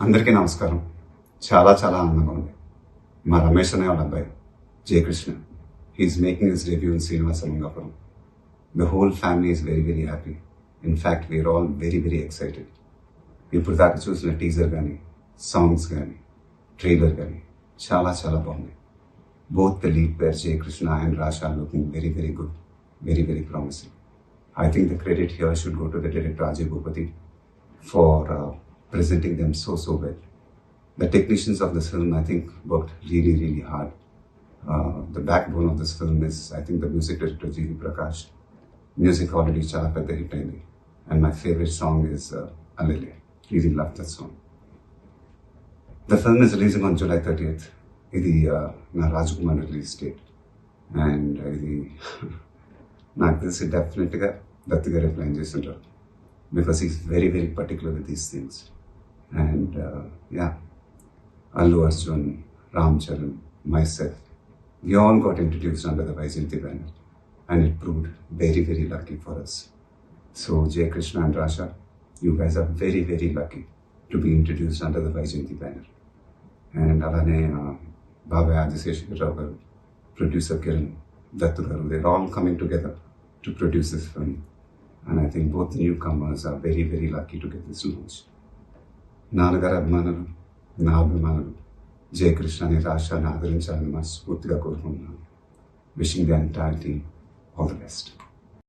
అందరికీ నమస్కారం. చాలా చాలా ఆనందంగా ఉంది. మా రమేష్ అనే వాళ్ళ అబ్బాయి Jayakrishna, he is making his debut in Srinivasa Mangapuram. The whole family is very very happy. In fact we are all very very excited. ఇప్పుడు దాకా చూసిన టీజర్ కానీ, సాంగ్స్ కానీ, ట్రైలర్ కానీ చాలా చాలా బాగుంది. Both the lead pair Jayakrishna and Rasha looking very very good, very very promising. I think the credit here should go to the director Ajay Bhupati for presenting them so well. The technicians of this film, I think, worked really hard. The backbone of this film is, I think, the music director G.V. Prakash. Music already chala pedda hit ayindi, and my favorite song is Alele. Really love that song. The film is releasing on July 30th. Idi na Rajkumar release date, and idi నాకు తెలిసి డెఫినెట్గా దత్తు గారే plan చేస్తుంటారు, because is very very particular with these things. And Allu Arjun, Ram Charan, myself, we all got introduced under the Vaijayanti banner, and it proved very very lucky for us. So Jay Krishna and Rasha, you guys are very very lucky to be introduced under the Vaijayanti banner. And alane Baba Adiseshwar Rao garu, producer Kiran, Dattu garu, they're all coming together to produce this film, and I think both the newcomers are very very lucky to get this launch. నాన్నగారు అభిమానులు, నా అభిమానులు జయకృష్ణ అని రాష్ట్రాన్ని ఆదరించాలని మనస్ఫూర్తిగా కోరుకుంటున్నాను. Wishing the entire team all the best.